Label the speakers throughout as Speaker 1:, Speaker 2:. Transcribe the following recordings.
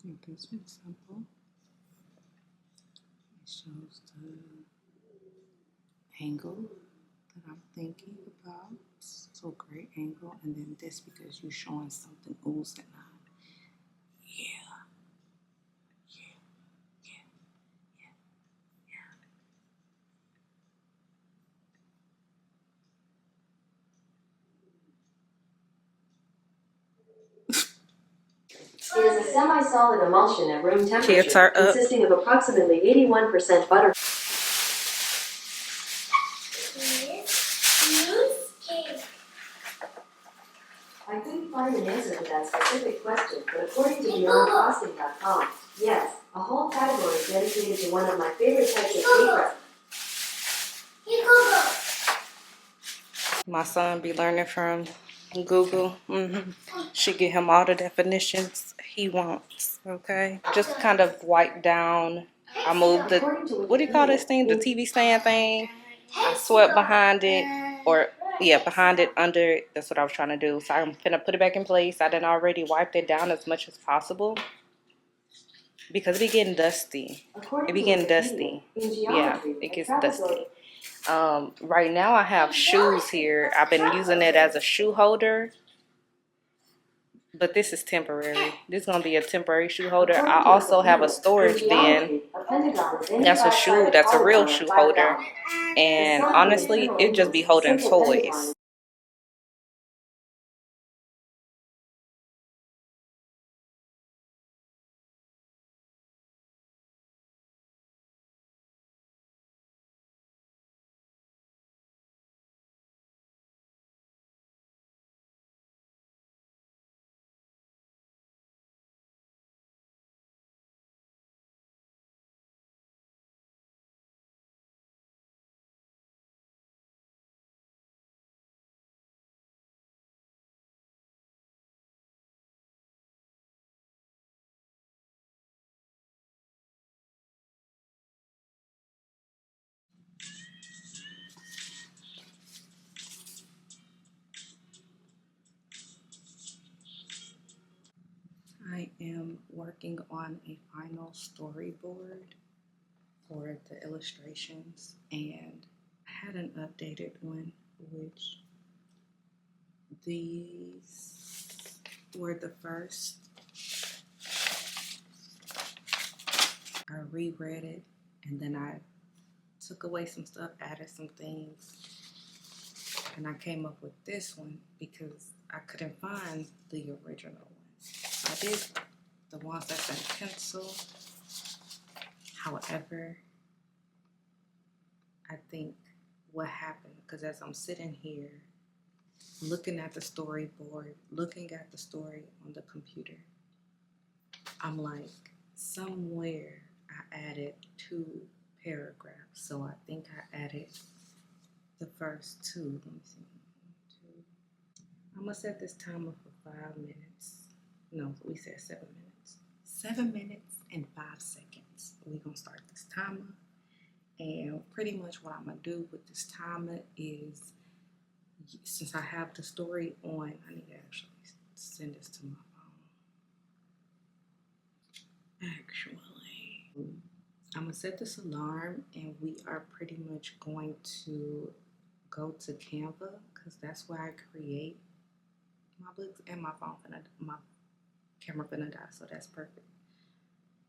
Speaker 1: think this one's simple. It shows the angle that I'm thinking about. So great angle, and then this because you're showing something oozing out. Yeah, yeah, yeah, yeah,
Speaker 2: It is a semi-solid emulsion at room temperature, consisting of approximately 81% butter. I couldn't find an answer to that specific question, but according to BeyondCosting.com, yes, a whole category is dedicated to one of my favorite types of cake recipes.
Speaker 1: My son be learning from Google. Should get him all the definitions he wants. Okay, just kind of wipe down. I moved the, what do you call this thing? The TV stand thing. I swept behind it, or yeah, behind it, under it. That's what I was trying to do. So I'm gonna put it back in place. I done already wiped it down as much as possible because it be getting dusty. It be getting dusty. Yeah, it gets dusty. Right now I have shoes here. I've been using it as a shoe holder, but this is temporary. This is gonna be a temporary shoe holder. I also have a storage bin. That's a shoe. That's a real shoe holder, and honestly, it just be holding toys. I am working on a final storyboard for the illustrations, and I had an updated one, which these were the first. I reread it, and then I took away some stuff, added some things, and I came up with this one because I couldn't find the original one. So I did the ones that's in pencil. However, I think what happened, because as I'm sitting here looking at the storyboard, looking at the story on the computer, I'm like, somewhere I added 2 paragraphs. So I think I added the first 2. Let me see. 1, 2. I'm gonna set this timer for 5 minutes. No, we said 7 minutes. 7 minutes and 5 seconds. We're gonna start this timer. And pretty much what I'm gonna do with this timer is, since I have the story on, I need to actually send this to my phone. Actually, I'm gonna set this alarm, and we are pretty much going to go to Canva because that's where I create my books, and my camera finna die, so that's perfect.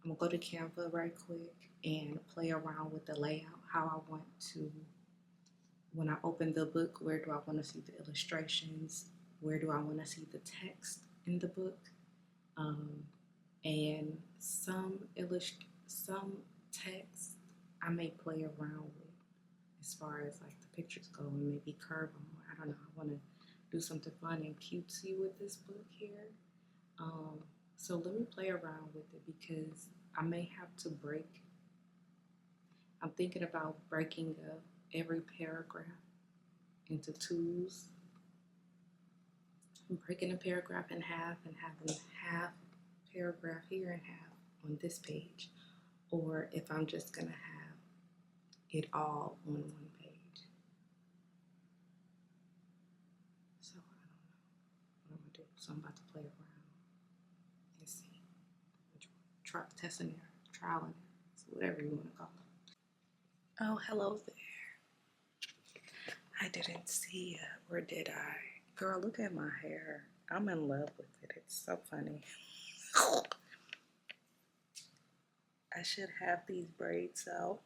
Speaker 1: I'm gonna go to Canva right quick and play around with the layout, how I want to. When I open the book, where do I want to see the illustrations? Where do I want to see the text in the book? And some text I may play around with as far as like the pictures go, and maybe curve them. I don't know. I want to do something fun and cutesy with this book here. So let me play around with it because I may have to break. I'm thinking about breaking up every paragraph into 2s. I'm breaking a paragraph in half and having half paragraph here and half on this page. Or if I'm just gonna have it all on one page. So I don't know what I'm gonna do. So I'm about to play around and see which one. testing error, trial and error, so whatever you want to call it. Oh, hello there. I didn't see you, or did I? Girl, look at my hair. I'm in love with it. It's so funny. I should have these braids out.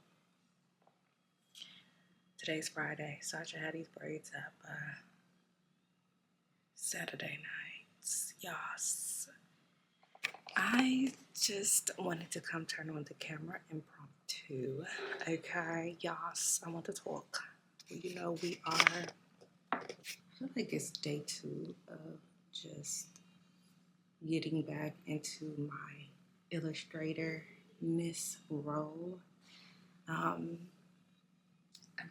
Speaker 1: Today's Friday, so I should have these braids up Saturday nights. Yes. I just wanted to come turn on the camera impromptu. Okay, yes, I want to talk. You know, we are, I feel like it's day 2 of just getting back into my illustrator-ness role. I'm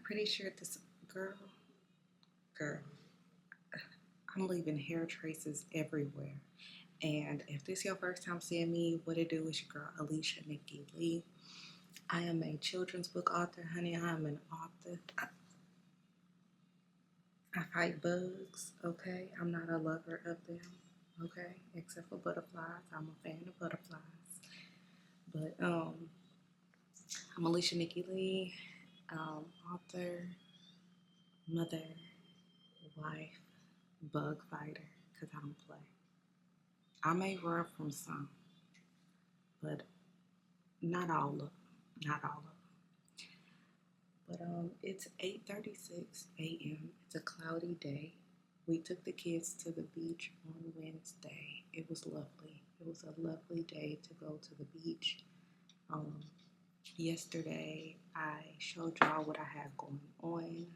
Speaker 1: pretty sure this girl, I'm leaving hair traces everywhere. And if this is your first time seeing me, what it do is your girl Alicia Nikki Lee. I am a children's book author, honey. I am an author. I fight bugs, okay? I'm not a lover of them, okay? Except for butterflies. I'm a fan of butterflies. But I'm Alicia Nikki Lee, author, mother, wife, bug fighter, because I don't play. I may run from some, but not all of them. Not all of them. But it's 8:36 a.m. It's a cloudy day. We took the kids to the beach on Wednesday. It was lovely. It was a lovely day to go to the beach. Yesterday, I showed y'all what I have going on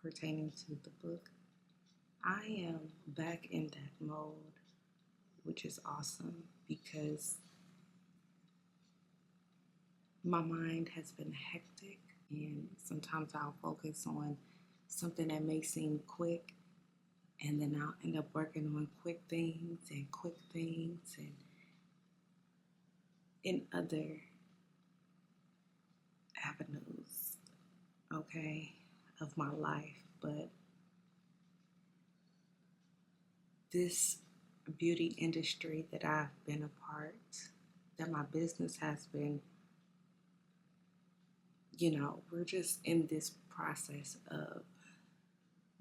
Speaker 1: pertaining to the book. I am back in that mode, which is awesome because my mind has been hectic, and sometimes I'll focus on something that may seem quick, and then I'll end up working on quick things and in other avenues, okay, of my life. But this beauty industry that I've been a part, that my business has been, we're just in this process of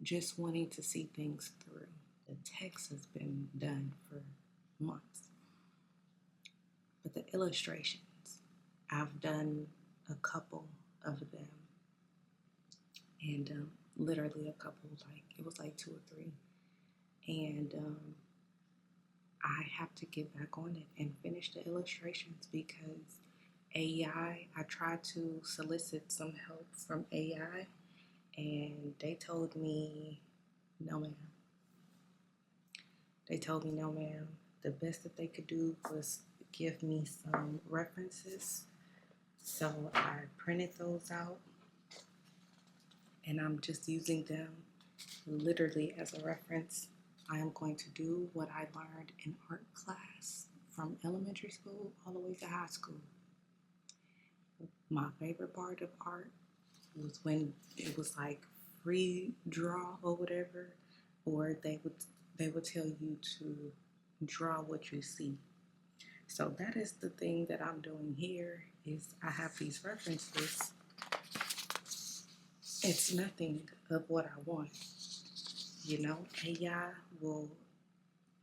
Speaker 1: just wanting to see things through. The text has been done for months, but the illustrations, I've done a couple of them, and literally a couple, like it was like 2 or 3, and I have to get back on it and finish the illustrations because I tried to solicit some help from AI, and they told me, no ma'am. They told me, no ma'am. The best that they could do was give me some references. So I printed those out, and I'm just using them literally as a reference. I am going to do what I learned in art class from elementary school all the way to high school. My favorite part of art was when it was like free draw or whatever, or they would tell you to draw what you see. So that is the thing that I'm doing here is I have these references. It's nothing of what I want. AI will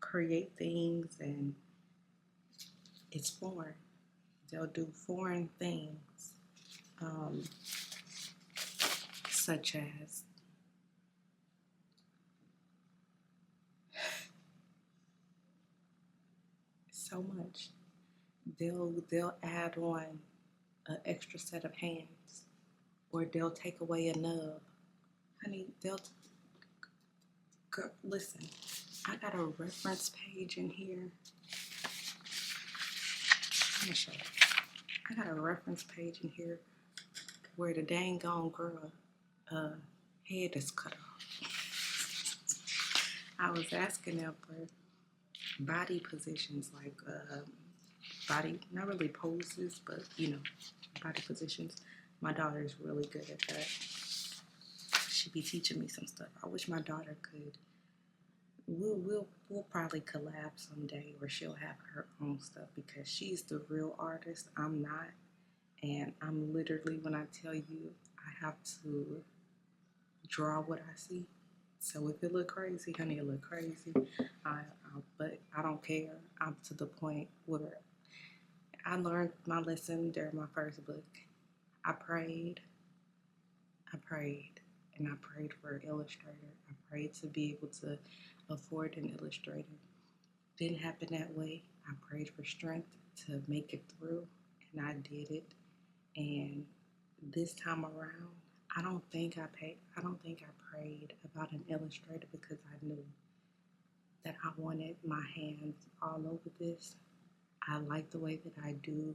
Speaker 1: create things and it's foreign. They'll do foreign things, such as so much. They'll add on an extra set of hands, or they'll take away a nub. Honey, listen. I got a reference page in here. Let me show you. I got a reference page in here where the dang gone girl head is cut off. I was asking them for body positions, like body, not really poses, but body positions. My daughter is really good at that. She be teaching me some stuff. I wish my daughter could We'll probably collab someday where she'll have her own stuff because she's the real artist. I'm not. And I'm literally, when I tell you, I have to draw what I see. So if it look crazy, honey, it look crazy. But I don't care. I'm to the point where I learned my lesson during my first book. I prayed, and I prayed for an illustrator. I prayed to be able to afford an illustrator. Didn't happen that way. I prayed for strength to make it through, and I did it. And this time around, I don't think I prayed about an illustrator because I knew that I wanted my hands all over this. I like the way that I do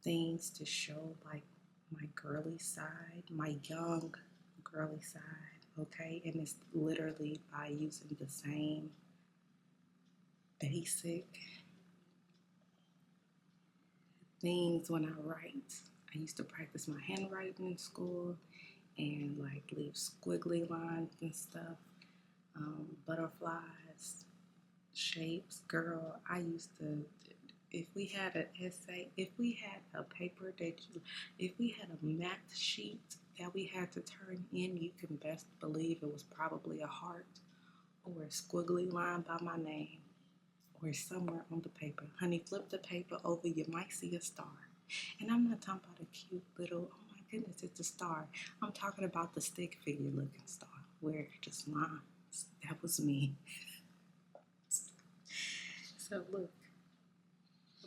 Speaker 1: things to show like my girly side, my young girly side, okay? And it's literally by using the same basic things when I write. I used to practice my handwriting in school and like leave squiggly lines and stuff, butterflies, shapes. Girl, I used to, if we had an essay, if we had a paper if we had a math sheet that we had to turn in, you can best believe it was probably a heart or a squiggly line by my name or somewhere on the paper. Honey, flip the paper over, you might see a star. And I'm not talking about a cute little, oh my goodness, it's a star. I'm talking about the stick figure looking star where it just lines. That was me. So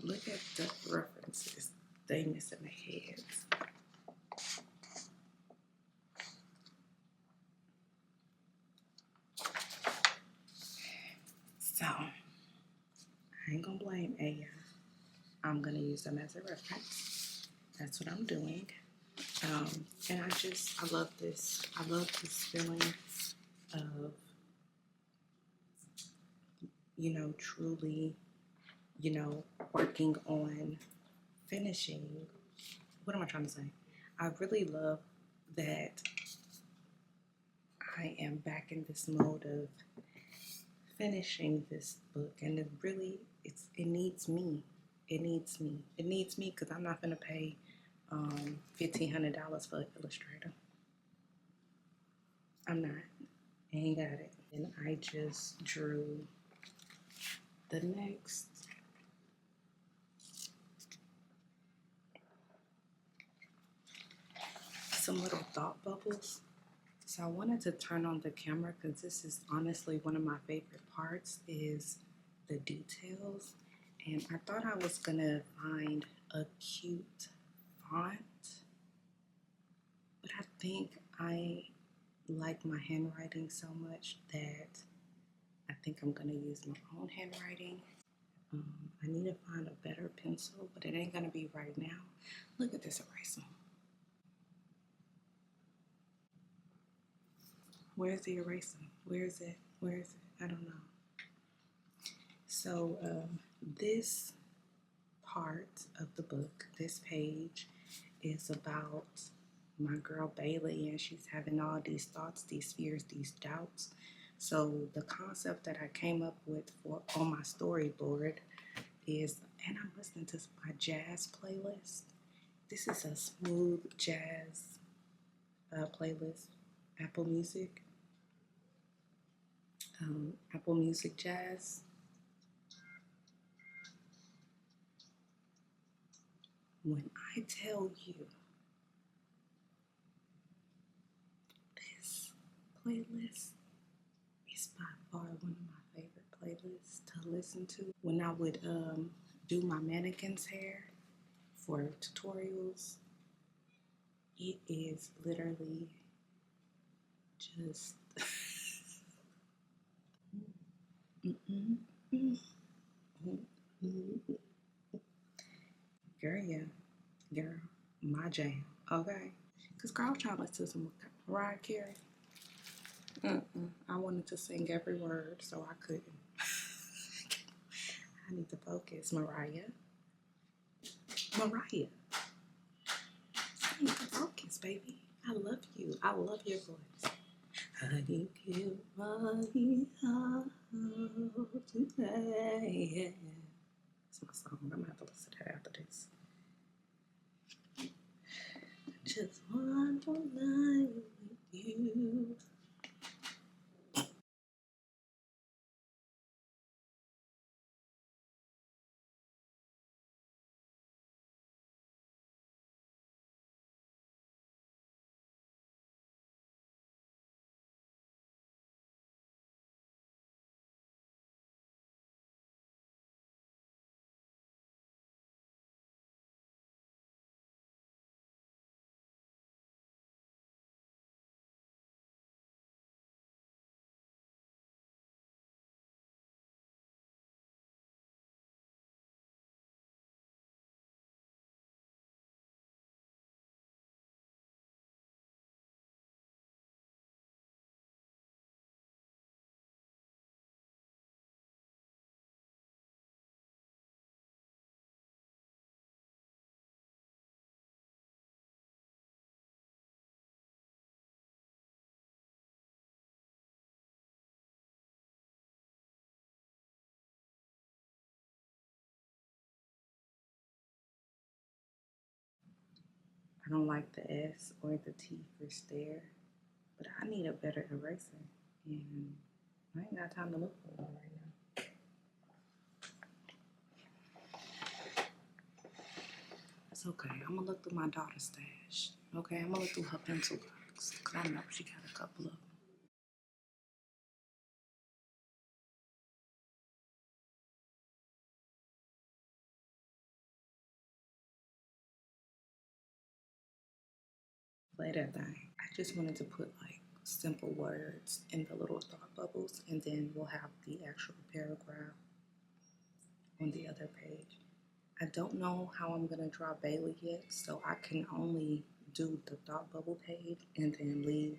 Speaker 1: look at the references. They missing the heads. So I ain't gonna blame AI. I'm gonna use them as a reference. That's what I'm doing. And I love this. I love this feeling of, truly, working on finishing. What am I trying to say? I really love that I am back in this mode of finishing this book, and it needs me. It needs me. It needs me because I'm not gonna pay $1,500 for an illustrator. I'm not. I ain't got it. And I just drew the next some little thought bubbles. So I wanted to turn on the camera because this is honestly one of my favorite parts is the details. And I thought I was gonna find a cute font, but I think I like my handwriting so much that I think I'm gonna use my own handwriting. I need to find a better pencil, but it ain't gonna be right now. Look at this eraser. Where's the eraser? Where is it? Where is it? I don't know. So this part of the book, this page, is about my girl Bailey, and she's having all these thoughts, these fears, these doubts. So the concept that I came up with on my storyboard is, and I'm listening to my jazz playlist. This is a smooth jazz playlist, Apple Music, Apple Music Jazz. When I tell you this playlist is by far one of my favorite playlists to listen to. When I would do my mannequin's hair for tutorials, it is literally just girl, yeah, girl, my jam, okay? Because girl, I was trying to listen to some Mariah Carey. I wanted to sing every word, so I couldn't. I need to focus, Mariah. Mariah, I need to focus, baby. I love you. I love your voice. I didn't give money out today. That's my song. I'm gonna have to listen to that after this. Just one more night with you. I don't like the S or the T for stare, but I need a better eraser, and I ain't got time to look for one right now. It's okay. I'm gonna look through my daughter's stash. Okay, I'm gonna look through her pencil box because I know she got a couple of them. Play that thing. I just wanted to put like simple words in the little thought bubbles, and then we'll have the actual paragraph on the other page. I don't know how I'm gonna draw Bailey yet, so I can only do the thought bubble page and then leave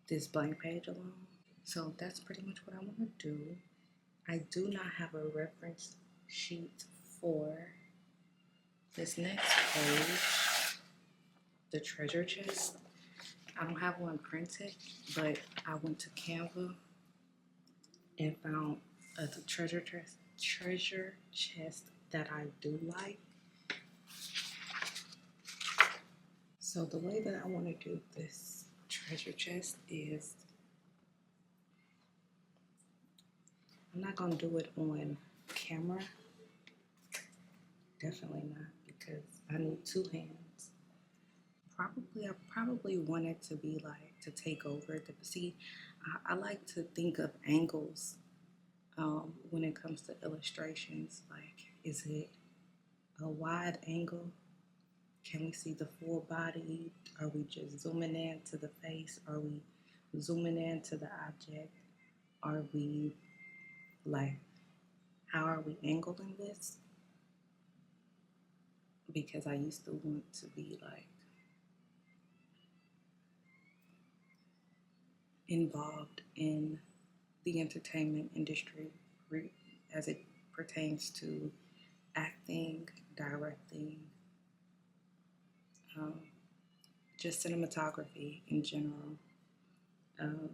Speaker 1: this blank page alone. So that's pretty much what I want to do. I do not have a reference sheet for this next page, the treasure chest. I don't have one printed, but I went to Canva and found a treasure chest that I do like. So the way that I want to do this treasure chest is I'm not gonna do it on camera. Definitely not, because I need two hands. I probably want it to be like to take over. See, I like to think of angles when it comes to illustrations. Like, is it a wide angle? Can we see the full body? Are we just zooming in to the face? Are we zooming in to the object? Are we like, how are we angling this? Because I used to want to be like involved in the entertainment industry as it pertains to acting, directing, um, just cinematography in general. Um,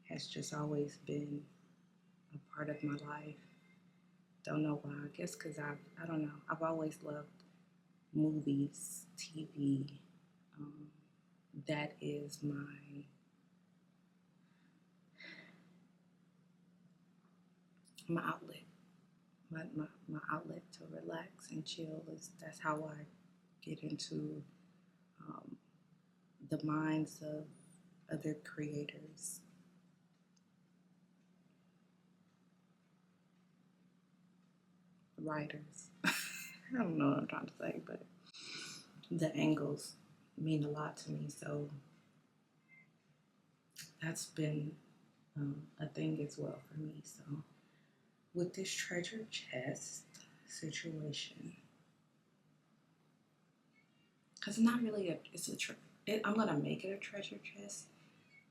Speaker 1: has just always been a part of my life. Don't know why. I guess because I don't know. I've always loved movies, TV. Um, that is my outlet. My outlet to relax and chill is that's how I get into um, the minds of other creators, writers. I don't know what I'm trying to say, but the angles mean a lot to me. So that's been a thing as well for me. So with this treasure chest situation, because it's not really I'm gonna make it a treasure chest,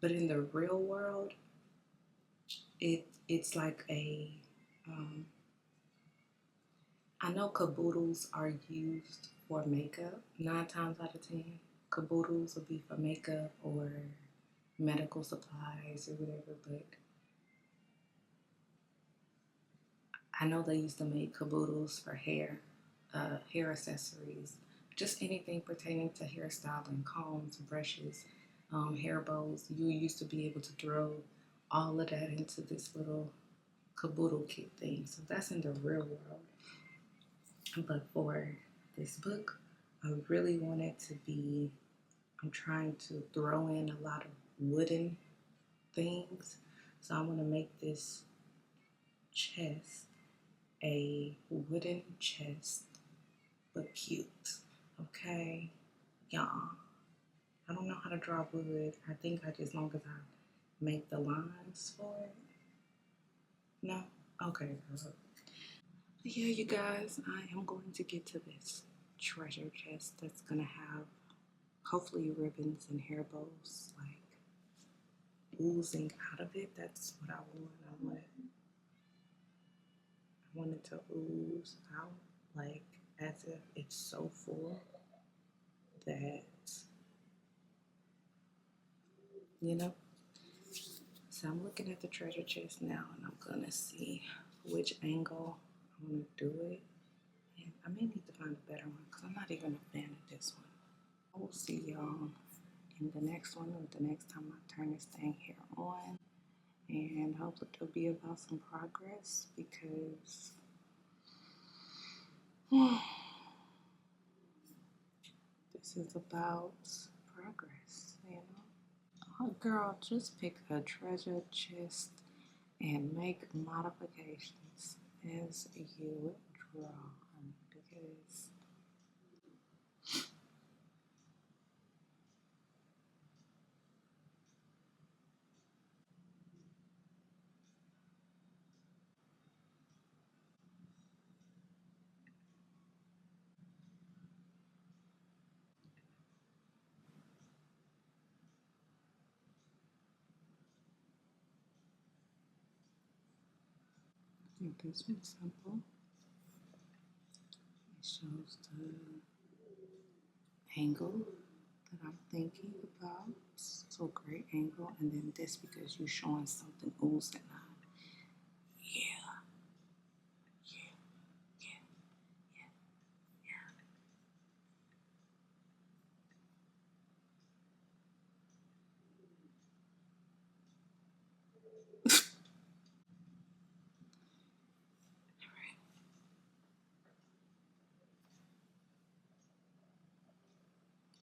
Speaker 1: but in the real world, it's like a I know caboodles are used for makeup. 9 times out of 10, caboodles will be for makeup or medical supplies or whatever, but I know they used to make caboodles for hair, hair accessories, just anything pertaining to hairstyling, combs, brushes, hair bows. You used to be able to throw all of that into this little caboodle kit thing. So that's in the real world. But for this book, I really want it to be, I'm trying to throw in a lot of wooden things. So I want to make this chest a wooden chest, but cute. Okay, y'all. I don't know how to draw wood. I think as long as I make the lines for it. No? Okay, girl. Yeah, you guys, I am going to get to this treasure chest that's gonna have hopefully ribbons and hair bows like oozing out of it. That's what I want. I want it to ooze out like as if it's so full that you know. So I'm looking at the treasure chest now and I'm gonna see which angle I'm gonna do it. And I may need to find a better one because I'm not even a fan of this one. We'll see y'all in the next one or the next time I turn this thing here on. And hopefully it'll be about some progress because this is about progress, you know? Oh, girl, just pick a treasure chest and make modifications as you draw because I think this one's simple. It shows the angle that I'm thinking about. So great angle, and then this because you're showing something oozing out. Yeah.